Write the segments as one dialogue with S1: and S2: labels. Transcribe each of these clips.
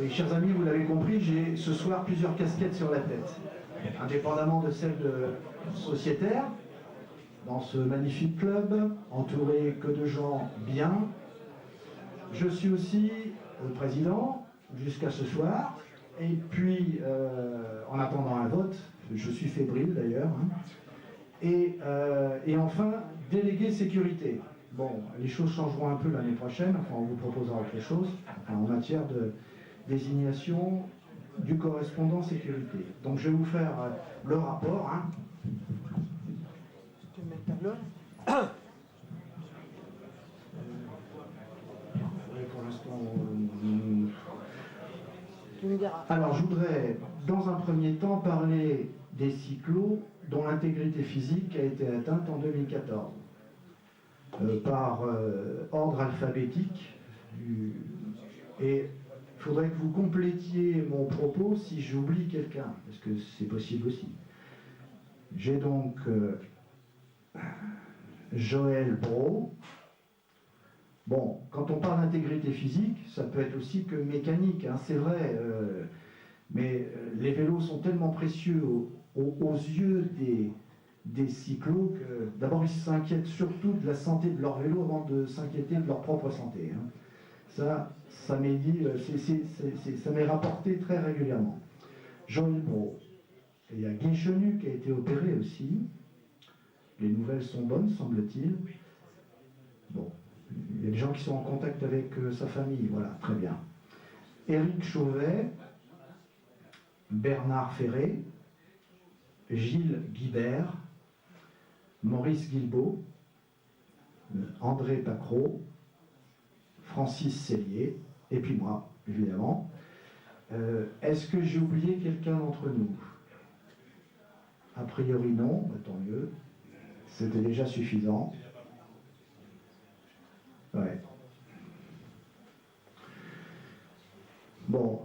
S1: Oui, chers amis, vous l'avez compris, j'ai ce soir plusieurs casquettes sur la tête. Indépendamment de celle de sociétaire, dans ce magnifique club, entouré que de gens bien. Je suis aussi le président, jusqu'à ce soir. Et puis, en attendant un vote, je suis fébrile d'ailleurs. Et enfin, délégué sécurité. Bon, les choses changeront un peu l'année prochaine, enfin on vous proposera autre chose, en matière de désignation du correspondant sécurité. Donc je vais vous faire le rapport.
S2: Tu mets ta blonde
S1: Pour l'instant,
S2: tu me diras.
S1: alors je voudrais, dans un premier temps, parler des cyclos dont l'intégrité physique a été atteinte en 2014. Par ordre alphabétique. Et il faudrait que vous complétiez mon propos si j'oublie quelqu'un, parce que c'est possible aussi. J'ai donc Joël Brault. Bon, quand on parle d'intégrité physique, ça peut être aussi que mécanique, hein, c'est vrai, mais les vélos sont tellement précieux aux yeux des cyclos que d'abord ils s'inquiètent surtout de la santé de leur vélo avant de s'inquiéter de leur propre santé. Hein. Ça m'est dit, ça m'est rapporté très régulièrement. Joël Brault. Et il y a Guy Chenu qui a été opéré aussi. Les nouvelles sont bonnes, semble-t-il. Bon, il y a des gens qui sont en contact avec sa famille, voilà, très bien. Éric Chauvet, Bernard Ferré, Gilles Guibert, Maurice Guilbault, André Pacreau, Francis Cellier, et puis moi, évidemment. Est-ce que j'ai oublié quelqu'un d'entre nous? A priori non, tant mieux. C'était déjà suffisant. Ouais. Bon,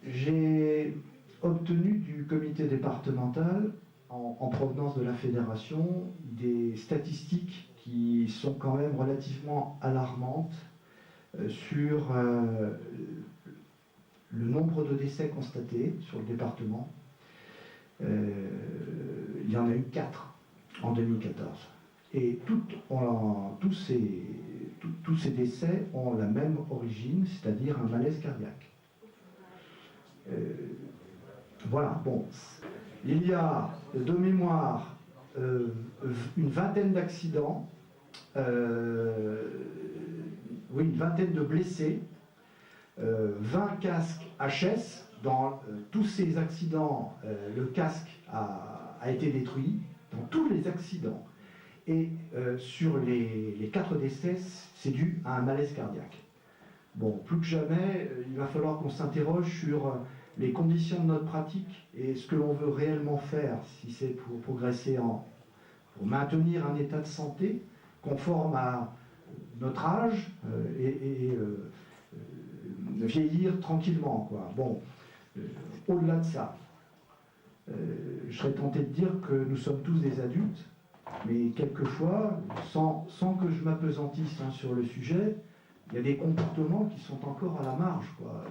S1: j'ai obtenu du comité départemental, en provenance de la fédération, des statistiques qui sont quand même relativement alarmantes sur le nombre de décès constatés sur le département. Il y en a eu 4 en 2014. Et tous ces décès ont la même origine, c'est-à-dire un malaise cardiaque. Voilà, bon. Il y a de mémoire une vingtaine d'accidents, une vingtaine de blessés, 20 casques HS. Dans tous ces accidents, le casque a été détruit, dans tous les accidents. Et sur les 4 décès, c'est dû à un malaise cardiaque. Bon, plus que jamais, il va falloir qu'on s'interroge sur les conditions de notre pratique et ce que l'on veut réellement faire, si c'est pour progresser, pour maintenir un état de santé conforme à notre âge et vieillir tranquillement, quoi. Bon, au-delà de ça, je serais tenté de dire que nous sommes tous des adultes, mais quelquefois, sans que je m'apesantisse sur le sujet, il y a des comportements qui sont encore à la marge, quoi.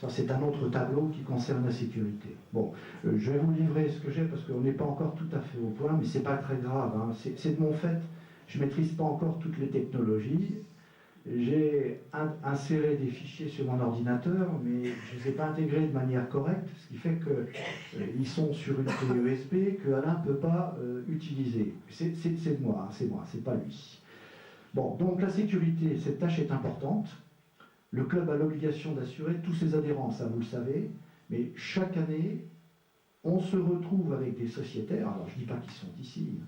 S1: Ça, c'est un autre tableau qui concerne la sécurité. Bon, je vais vous livrer ce que j'ai parce qu'on n'est pas encore tout à fait au point, mais c'est pas très grave. Hein. C'est de mon fait, je ne maîtrise pas encore toutes les technologies. J'ai inséré des fichiers sur mon ordinateur, mais je ne les ai pas intégrés de manière correcte, ce qui fait qu'ils sont sur une clé USB que Alain ne peut pas utiliser. C'est de moi, hein, c'est pas lui. Bon, donc la sécurité, cette tâche est importante. Le club a l'obligation d'assurer tous ses adhérents, ça vous le savez, mais chaque année, on se retrouve avec des sociétaires, alors je ne dis pas qu'ils sont ici,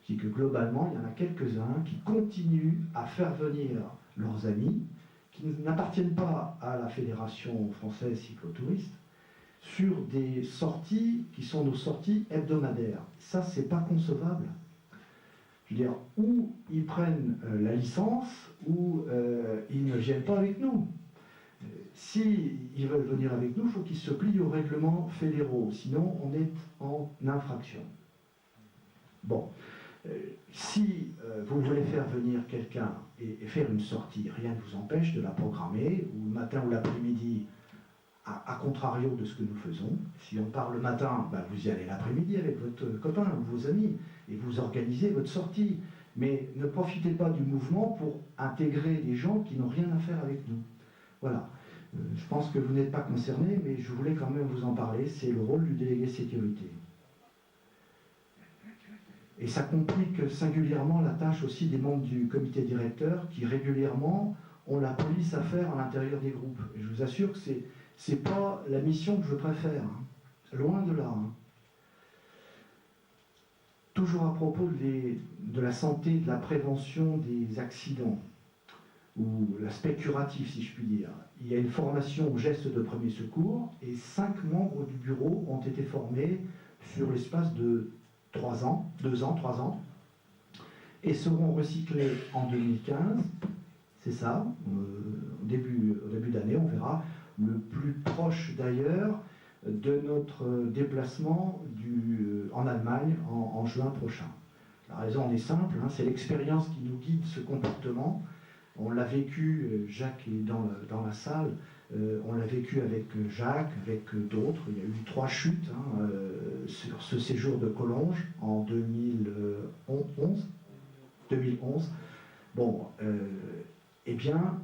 S1: je dis que globalement, il y en a quelques-uns qui continuent à faire venir leurs amis, qui n'appartiennent pas à la Fédération française cyclotouristes, sur des sorties qui sont nos sorties hebdomadaires. Ça, c'est pas concevable. Je veux dire, ou ils prennent la licence, ou ils ne viennent pas avec nous. S'ils veulent venir avec nous, il faut qu'ils se plient aux règlements fédéraux, sinon on est en infraction. Bon, si vous voulez faire venir quelqu'un et faire une sortie, rien ne vous empêche de la programmer, ou le matin ou l'après-midi, à contrario de ce que nous faisons. Si on part le matin, ben vous y allez l'après-midi avec votre copain ou vos amis, et vous organisez votre sortie. Mais ne profitez pas du mouvement pour intégrer des gens qui n'ont rien à faire avec nous. Voilà. Je pense que vous n'êtes pas concernés, mais je voulais quand même vous en parler. C'est le rôle du délégué sécurité. Et ça complique singulièrement la tâche aussi des membres du comité directeur qui régulièrement ont la police à faire à l'intérieur des groupes. Et je vous assure que c'est pas la mission que je préfère. Hein. Loin de là. Hein. Toujours à propos de la santé, de la prévention des accidents, ou l'aspect curatif, si je puis dire. Il y a une formation aux gestes de premier secours, et 5 membres du bureau ont été formés sur l'espace de 3 ans, 2 ans, 3 ans, et seront recyclés en 2015, c'est ça, au début d'année, on verra, le plus proche d'ailleurs de notre déplacement en Allemagne en juin prochain. La raison en est simple, hein, c'est l'expérience qui nous guide ce comportement. On l'a vécu, Jacques est dans la salle, on l'a vécu avec Jacques, avec d'autres. Il y a eu 3 chutes hein, sur ce séjour de Collonges en 2011. Bon, eh bien,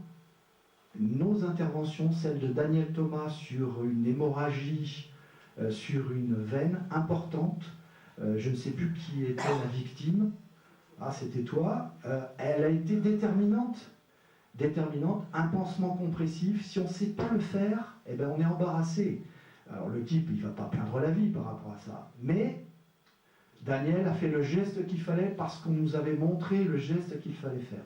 S1: nos interventions, celle de Daniel Thomas sur une hémorragie, sur une veine importante, je ne sais plus qui était la victime, ah c'était toi, elle a été déterminante, un pansement compressif, si on ne sait pas le faire, eh ben on est embarrassé. Alors le type, il ne va pas perdre la vie par rapport à ça, mais Daniel a fait le geste qu'il fallait parce qu'on nous avait montré le geste qu'il fallait faire.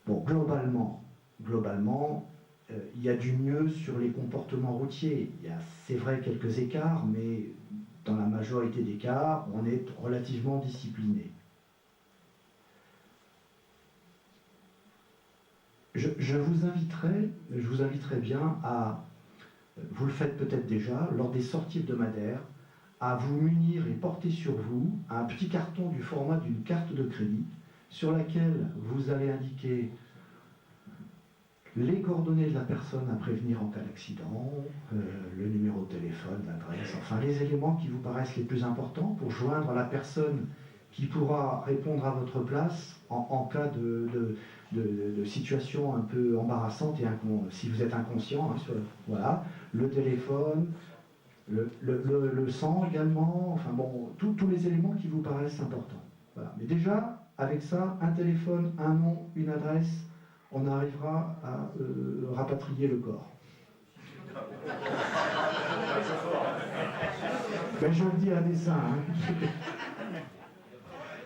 S1: Bon, globalement, il y a du mieux sur les comportements routiers. Il y a, c'est vrai, quelques écarts, mais dans la majorité des cas, on est relativement discipliné. Je vous inviterai bien à, vous le faites peut-être déjà, lors des sorties hebdomadaires, à vous munir et porter sur vous un petit carton du format d'une carte de crédit sur laquelle vous allez indiquer les coordonnées de la personne à prévenir en cas d'accident, le numéro de téléphone, l'adresse, enfin les éléments qui vous paraissent les plus importants pour joindre la personne qui pourra répondre à votre place en cas de situation un peu embarrassante et si vous êtes inconscient. Hein, voilà, le téléphone, le sang également, enfin bon, tous les éléments qui vous paraissent importants. Voilà. Mais déjà, avec ça, un téléphone, un nom, une adresse, on arrivera à rapatrier le corps. Ben, je le dis à dessein. Hein.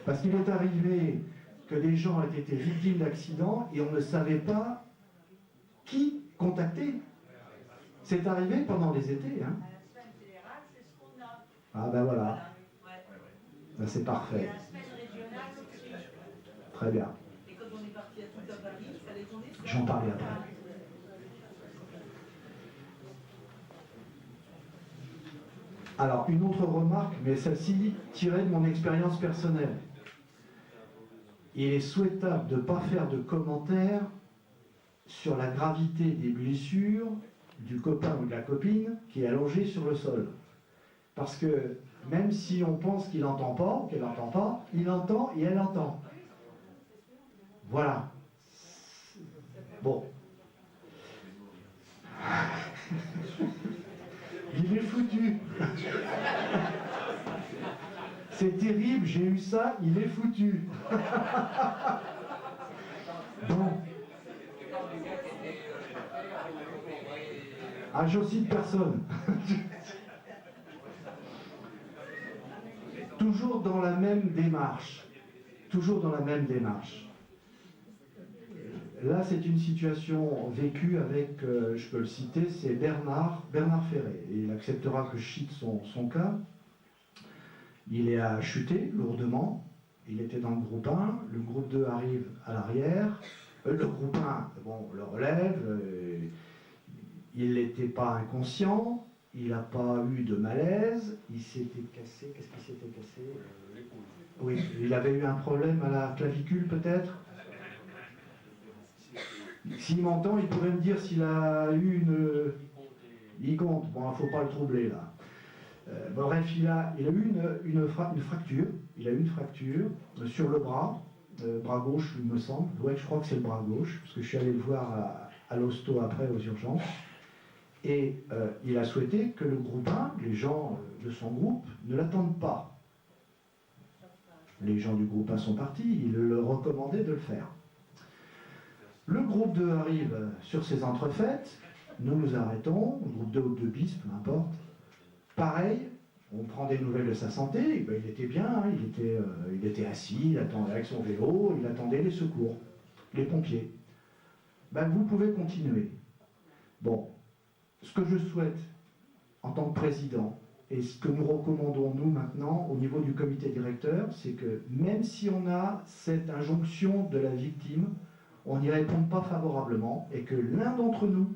S1: Parce qu'il est arrivé que des gens aient été victimes d'accidents et on ne savait pas qui contacter. C'est arrivé pendant les étés. Hein. Ah ben voilà. Ben, c'est parfait. Très bien. J'en parlais après. Alors, une autre remarque, mais celle-ci tirée de mon expérience personnelle. Il est souhaitable de ne pas faire de commentaires sur la gravité des blessures du copain ou de la copine qui est allongé sur le sol. Parce que même si on pense qu'il n'entend pas, ou qu'elle n'entend pas, il entend et elle entend. Voilà. Bon. Il est foutu. C'est terrible, j'ai eu ça, il est foutu. Bon. Ah, je cite personne. Toujours dans la même démarche. Là, c'est une situation vécue avec, je peux le citer, c'est Bernard Ferré. Et il acceptera que je cite son cas. Il a chuté lourdement. Il était dans le groupe 1. Le groupe 2 arrive à l'arrière. Le groupe 1, bon, le relève. Il n'était pas inconscient. il n'a pas eu de malaise, il s'était cassé, qu'est-ce qu'il s'était cassé? Oui, il avait eu un problème à la clavicule peut-être. S'il m'entend, il pourrait me dire s'il a eu une... Il compte, bon, il ne faut pas le troubler là. Bref, il a eu une fracture, il a eu une fracture sur le bras gauche, il me semble. Ouais, je crois que c'est le bras gauche, parce que je suis allé le voir à l'hosto après, aux urgences. Et il a souhaité que le groupe 1, les gens de son groupe, ne l'attendent pas. Les gens du groupe 1 sont partis, il leur recommandait de le faire. Le groupe 2 arrive sur ces entrefaites, nous nous arrêtons, le groupe 2 ou 2 bis, peu importe. Pareil, on prend des nouvelles de sa santé, ben, il était bien, hein, il était assis, il attendait avec son vélo, il attendait les secours, les pompiers. Ben, vous pouvez continuer. Bon, ce que je souhaite en tant que président, et ce que nous recommandons nous maintenant au niveau du comité directeur, c'est que même si on a cette injonction de la victime, on n'y répond pas favorablement et que l'un d'entre nous,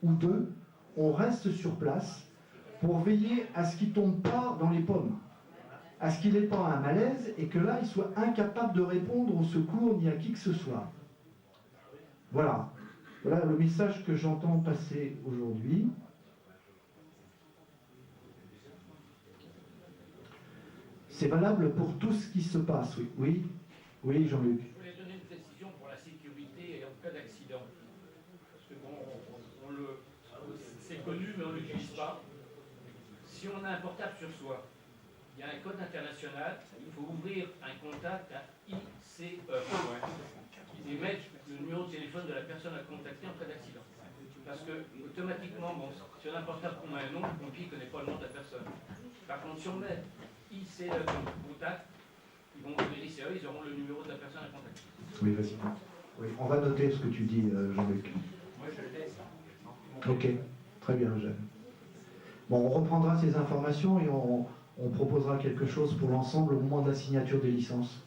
S1: ou deux, on reste sur place pour veiller à ce qu'il ne tombe pas dans les pommes, à ce qu'il n'ait pas un malaise et que là, il soit incapable de répondre au secours ni à qui que ce soit. Voilà. Voilà le message que j'entends passer aujourd'hui. C'est valable pour tout ce qui se passe, oui. Oui, oui, Jean-Luc.
S2: Je voulais donner une précision pour la sécurité et en cas d'accident. Parce que bon, c'est connu, mais on ne l'utilise pas. Si on a un portable sur soi, il y a un code international, il faut ouvrir un contact à ICE et mettre le numéro de téléphone de la personne à contacter en cas d'accident. Parce que automatiquement, bon, si on a un portable qu'on a un nom, le pompier ne connaît pas le nom de la personne. Par contre, si on met ICE contact, ils vont ouvrir ICE, ils auront le numéro de la personne à contacter.
S1: Oui, vas-y. Oui, on va noter ce que tu dis, Jean-Luc.
S2: Moi, je le laisse.
S1: Ok, très bien, Jeanne. Bon, on reprendra ces informations et on proposera quelque chose pour l'ensemble au moment de la signature des licences.